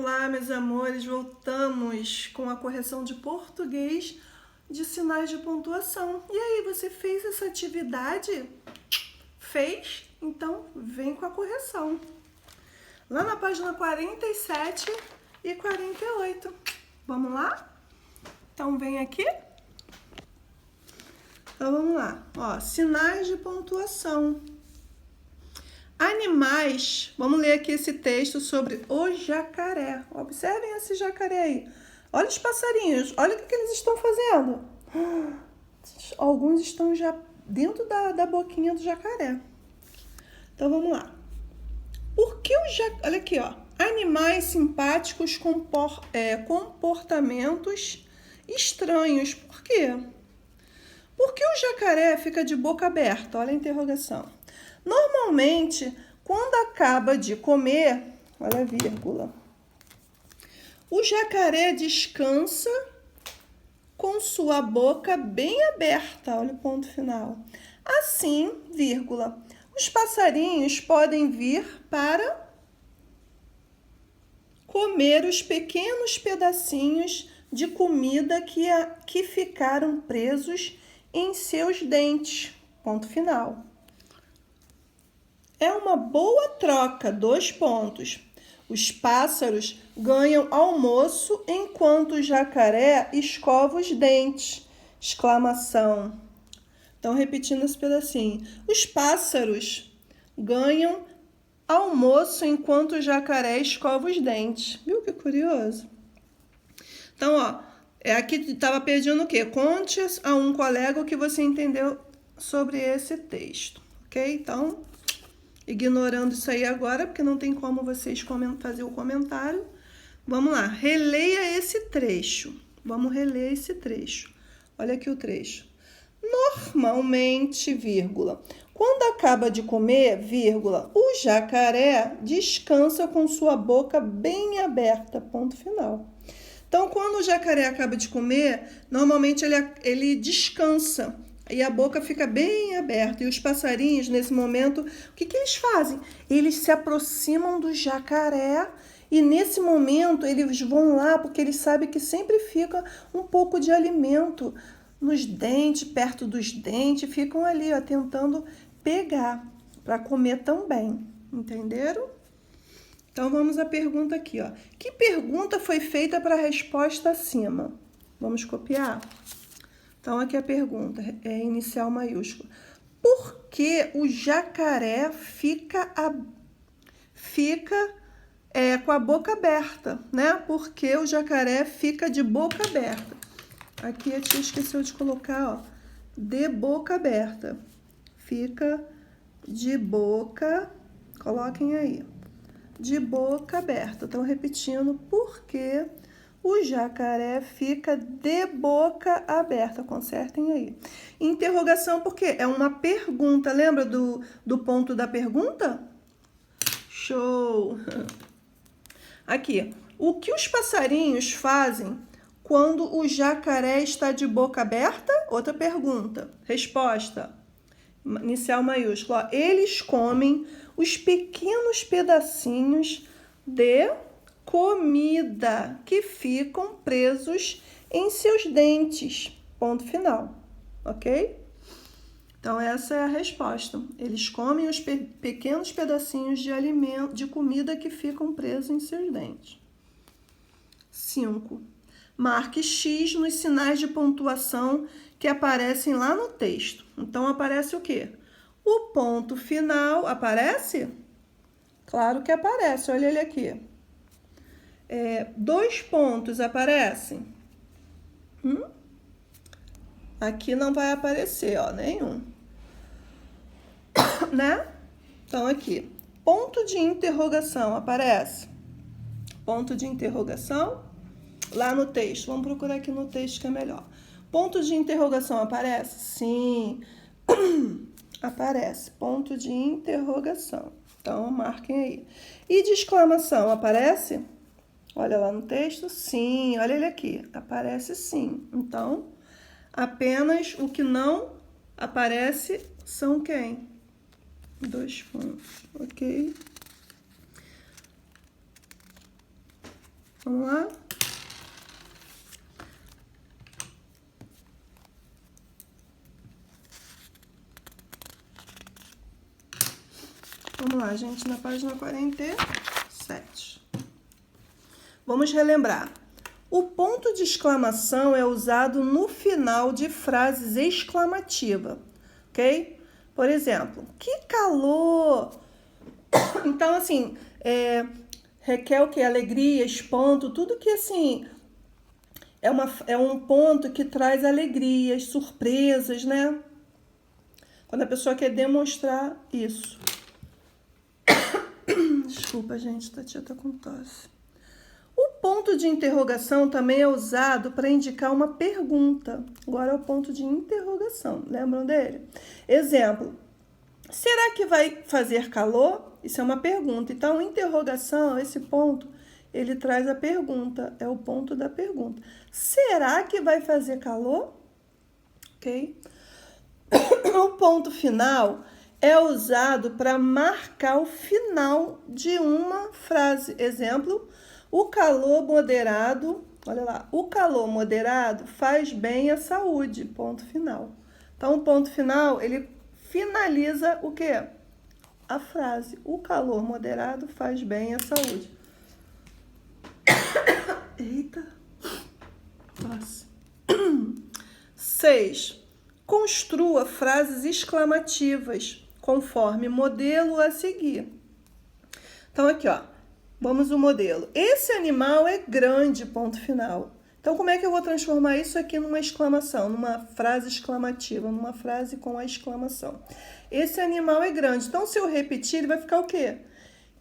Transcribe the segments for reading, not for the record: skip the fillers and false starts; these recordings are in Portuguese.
Olá, meus amores, voltamos com a correção de português de sinais de pontuação. E aí, você fez essa atividade? Fez? Então, vem com a correção. Lá na página 47 e 48. Vamos lá? Então, vem aqui. Então, vamos lá. Ó, sinais de pontuação. Animais, vamos ler aqui esse texto sobre o jacaré. Observem esse jacaré aí. Olha os passarinhos, olha o que eles estão fazendo. Alguns estão já dentro da boquinha do jacaré. Então vamos lá. Por que o jacaré... Olha aqui, ó. Animais simpáticos com comportamentos estranhos. Por quê? Por que o jacaré fica de boca aberta? Olha a interrogação. Normalmente, quando acaba de comer, olha a vírgula, o jacaré descansa com sua boca bem aberta, olha o ponto final. Assim, vírgula, os passarinhos podem vir para comer os pequenos pedacinhos de comida que ficaram presos em seus dentes, ponto final. É uma boa troca, 2 pontos. Os pássaros ganham almoço enquanto o jacaré escova os dentes. Exclamação. Então, repetindo esse pedacinho. Os pássaros ganham almoço enquanto o jacaré escova os dentes. Viu que curioso? Então, ó, aqui estava pedindo o quê? Conte a um colega o que você entendeu sobre esse texto, ok? Então, ignorando isso aí agora, porque não tem como vocês fazer o comentário. Vamos lá, releia esse trecho. Vamos reler esse trecho. Olha aqui o trecho. Normalmente, vírgula, quando acaba de comer, vírgula, o jacaré descansa com sua boca bem aberta, ponto final. Então, quando o jacaré acaba de comer, normalmente ele descansa. E a boca fica bem aberta. E os passarinhos, nesse momento, o que eles fazem? Eles se aproximam do jacaré e, nesse momento, eles vão lá porque eles sabem que sempre fica um pouco de alimento nos dentes, perto dos dentes. Ficam ali, ó, tentando pegar para comer também. Entenderam? Então, vamos à pergunta aqui, ó. Que pergunta foi feita para a resposta acima? Vamos copiar? Então, aqui a pergunta é inicial maiúscula. Por que o jacaré fica com a boca aberta, né? Por que o jacaré fica de boca aberta? Aqui a tia esqueceu de colocar, ó, de boca aberta. Fica de boca, coloquem aí, de boca aberta. Estão repetindo por que o jacaré fica de boca aberta. Consertem aí. Interrogação, porque é uma pergunta. Lembra do ponto da pergunta? Show! Aqui. O que os passarinhos fazem quando o jacaré está de boca aberta? Outra pergunta. Resposta. Inicial maiúscula. Eles comem os pequenos pedacinhos de comida que ficam presos em seus dentes. Ponto final. Ok? Então, essa é a resposta. Eles comem os pequenos pedacinhos de alimento, de comida que ficam presos em seus dentes. 5. Marque X nos sinais de pontuação que aparecem lá no texto. Então, aparece o quê? O ponto final aparece? Claro que aparece. Olha ele aqui. 2 pontos aparecem? Aqui não vai aparecer, ó, nenhum. Né? Então, aqui. Ponto de interrogação aparece? Ponto de interrogação lá no texto. Vamos procurar aqui no texto que é melhor. Ponto de interrogação aparece? Sim. Aparece. Ponto de interrogação. Então, marquem aí. E de exclamação aparece? Olha lá no texto, sim. Olha ele aqui, aparece sim. Então, apenas o que não aparece são quem? 2 pontos, ok? Vamos lá? Vamos lá, gente, na página 47. Vamos relembrar. O ponto de exclamação é usado no final de frases exclamativas, ok? Por exemplo, que calor! Então, assim, requer o quê? Alegria, espanto, tudo que, assim, é um ponto que traz alegrias, surpresas, né? Quando a pessoa quer demonstrar isso. Desculpa, gente, a tia tá com tosse. O ponto de interrogação também é usado para indicar uma pergunta. Agora é o ponto de interrogação, lembram dele? Exemplo, será que vai fazer calor? Isso é uma pergunta. Então, interrogação, esse ponto, ele traz a pergunta, é o ponto da pergunta. Será que vai fazer calor? Ok? O ponto final é usado para marcar o final de uma frase. Exemplo, o calor moderado, olha lá, o calor moderado faz bem à saúde, ponto final. Então, o ponto final, ele finaliza o quê? A frase, o calor moderado faz bem à saúde. Eita. Nossa. 6. Construa frases exclamativas conforme modelo a seguir. Então, aqui, ó, vamos o modelo. Esse animal é grande, ponto final. Então, como é que eu vou transformar isso aqui numa exclamação, numa frase exclamativa, numa frase com a exclamação? Esse animal é grande. Então, se eu repetir, ele vai ficar o quê?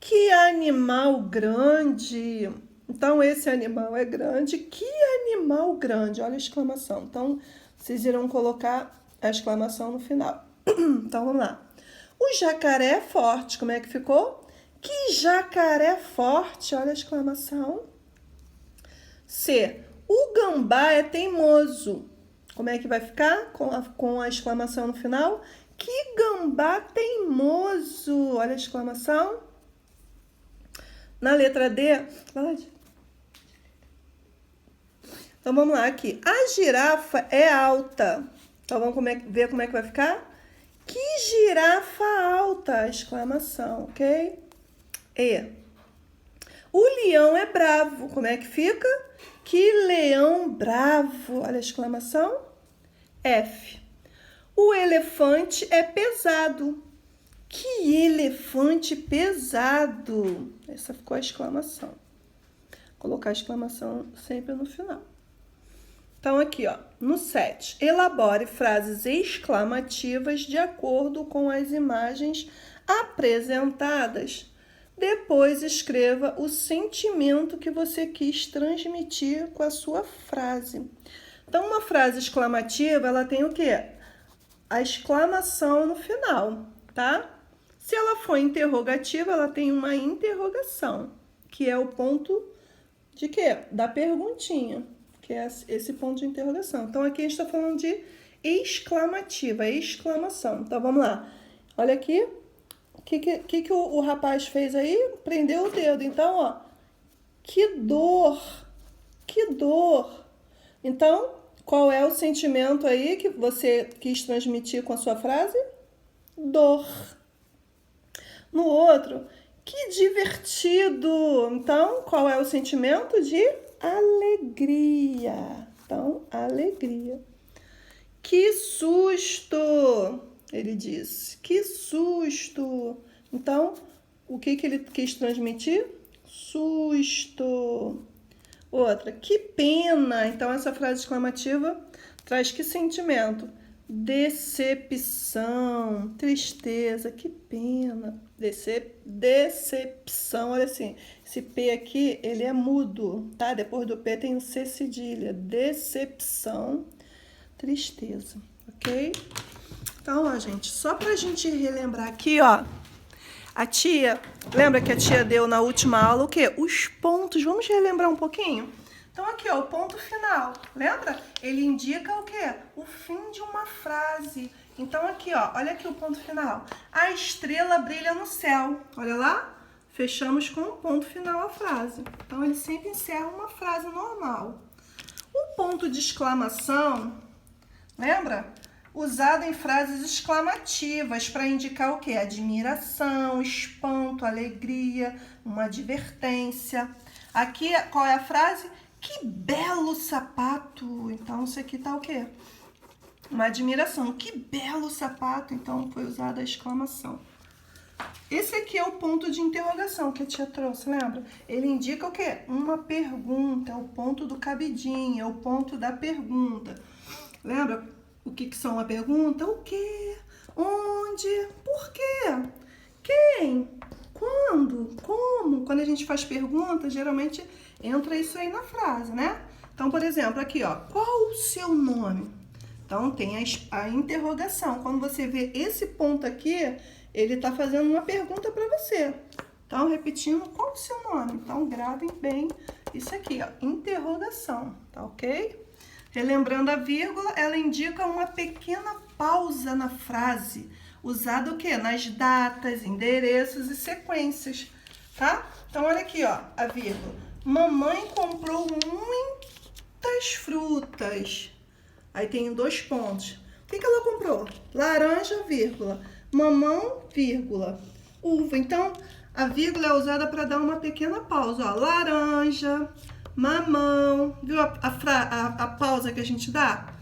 Que animal grande! Então, esse animal é grande. Que animal grande! Olha a exclamação. Então, vocês irão colocar a exclamação no final. Então, vamos lá. O jacaré é forte. Como é que ficou? Que jacaré forte! Olha a exclamação. C. O gambá é teimoso. Como é que vai ficar com a exclamação no final? Que gambá teimoso! Olha a exclamação. Na letra D, então vamos lá aqui. A girafa é alta. Então vamos ver como é que vai ficar? Que girafa alta! Exclamação, ok? E. O leão é bravo. Como é que fica? Que leão bravo! Olha a exclamação. F. O elefante é pesado. Que elefante pesado! Essa ficou a exclamação. Colocar a exclamação sempre no final. Então, aqui, ó, no 7. Elabore frases exclamativas de acordo com as imagens apresentadas. Depois, escreva o sentimento que você quis transmitir com a sua frase. Então, uma frase exclamativa, ela tem o quê? A exclamação no final, tá? Se ela for interrogativa, ela tem uma interrogação, que é o ponto de quê? Da perguntinha, que é esse ponto de interrogação. Então, aqui a gente está falando de exclamativa, exclamação. Então, vamos lá. Olha aqui. O que o rapaz fez aí? Prendeu o dedo. Então, ó. Que dor. Que dor. Então, qual é o sentimento aí que você quis transmitir com a sua frase? Dor. No outro, que divertido! Então, qual é o sentimento de alegria? Então, alegria. Que susto! Ele disse. Que susto! Então, o que ele quis transmitir? Susto. Outra, que pena! Então, essa frase exclamativa traz que sentimento? Decepção, tristeza, que pena. Decepção, olha assim, esse P aqui, ele é mudo, tá? Depois do P tem o C cedilha. Decepção, tristeza, ok? Então, ó, gente, só pra gente relembrar aqui, ó, a tia, lembra que a tia deu na última aula o quê? Os pontos, vamos relembrar um pouquinho? Então, aqui, ó, o ponto final, lembra? Ele indica o quê? O fim de uma frase. Então, aqui, ó, olha aqui o ponto final. A estrela brilha no céu. Olha lá. fechamos com um ponto final a frase. Então, ele sempre encerra uma frase normal. O ponto de exclamação, lembra? Usado em frases exclamativas para indicar o quê? Admiração, espanto, alegria, uma advertência. Aqui, qual é a frase? Que belo sapato! Então, isso aqui tá o quê? Uma admiração. Que belo sapato! Então, foi usada a exclamação. Esse aqui é o ponto de interrogação que a tia trouxe, lembra? Ele indica o quê? Uma pergunta, é o ponto do cabidinho, é o ponto da pergunta. Lembra o que são a pergunta? O quê? Onde? Por quê? Quem? Quando? Como? Quando a gente faz pergunta, geralmente entra isso aí na frase, né? Então, por exemplo, aqui, ó, qual o seu nome? Então, tem a interrogação. Quando você vê esse ponto aqui, ele está fazendo uma pergunta para você. Então, repetindo, qual o seu nome? Então, gravem bem isso aqui, ó, interrogação, tá ok? Relembrando a vírgula, ela indica uma pequena pausa na frase, usada o quê? Nas datas, endereços e sequências, tá? Então, olha aqui, ó, a vírgula. Mamãe comprou muitas frutas. Aí tem 2 pontos. O que ela comprou? Laranja, vírgula. Mamão, vírgula. Uva. Então, a vírgula é usada para dar uma pequena pausa. Ó, laranja, mamão. Viu a pausa que a gente dá?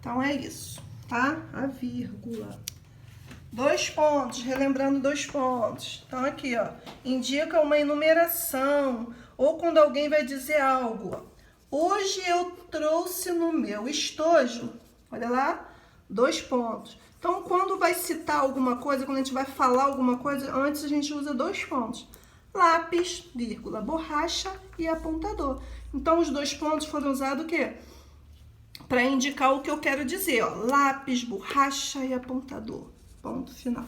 Então, é isso, tá? A vírgula. 2 pontos, relembrando 2 pontos. Então, aqui, ó, indica uma enumeração. Ou quando alguém vai dizer algo, ó. Hoje eu trouxe no meu estojo, olha lá, 2 pontos. Então, quando vai citar alguma coisa, quando a gente vai falar alguma coisa, antes a gente usa 2 pontos. Lápis, vírgula, borracha e apontador. Então, os 2 pontos foram usados o quê? Para indicar o que eu quero dizer, ó. Lápis, borracha e apontador. Ponto final.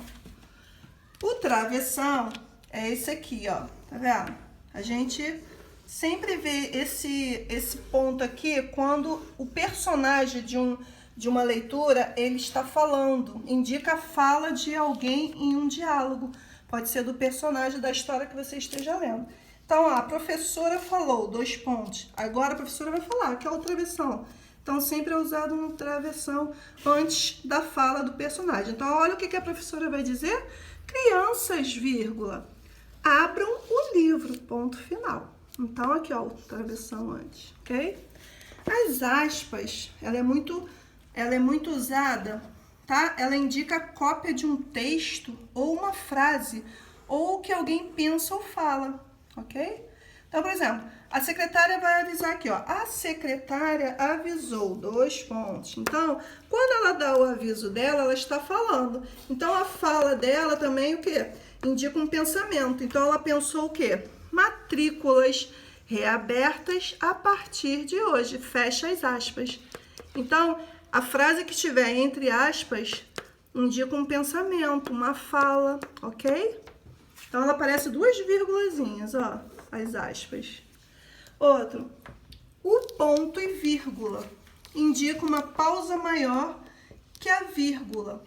O travessão é esse aqui, ó. Tá vendo? A gente sempre vê esse ponto aqui quando o personagem de uma leitura, ele está falando, indica a fala de alguém em um diálogo. Pode ser do personagem da história que você esteja lendo. Então, ó, a professora falou, 2 pontos. Agora a professora vai falar, que é o travessão. Então, sempre é usado um travessão antes da fala do personagem. Então, olha o que a professora vai dizer. Crianças, vírgula, abram o livro, ponto final. Então, aqui, ó, o travessão antes, ok? As aspas, ela é muito usada, tá? Ela indica a cópia de um texto ou uma frase, ou o que alguém pensa ou fala, ok? Então, por exemplo, a secretária vai avisar aqui, ó. A secretária avisou, 2 pontos. Então, quando ela dá o aviso dela, ela está falando. Então, a fala dela também, o quê? Indica um pensamento. Então, ela pensou o quê? Matrículas reabertas a partir de hoje. Fecha as aspas. Então, a frase que estiver entre aspas indica um pensamento, uma fala, ok? Então, ela aparece 2 vírgulazinhas, ó, as aspas. Outro, o ponto e vírgula indica uma pausa maior que a vírgula,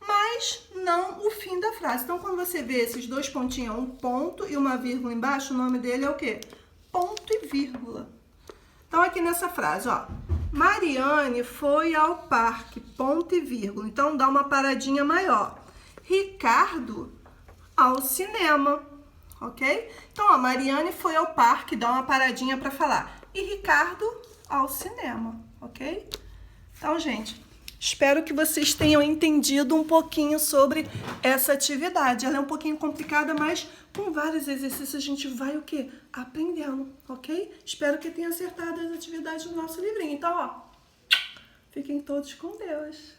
mas não o fim da frase. Então, quando você vê esses 2 pontinhos, um ponto e uma vírgula embaixo, o nome dele é o quê? Ponto e vírgula. Então, aqui nessa frase, ó, Mariane foi ao parque, ponto e vírgula. Então, dá uma paradinha maior. Ricardo ao cinema, ok? Então, ó, Mariane foi ao parque, dá uma paradinha para falar. E Ricardo ao cinema, ok? Então, gente, espero que vocês tenham entendido um pouquinho sobre essa atividade. Ela é um pouquinho complicada, mas com vários exercícios a gente vai o quê? Aprendendo, ok? Espero que tenha acertado as atividades do nosso livrinho. Então, ó, fiquem todos com Deus.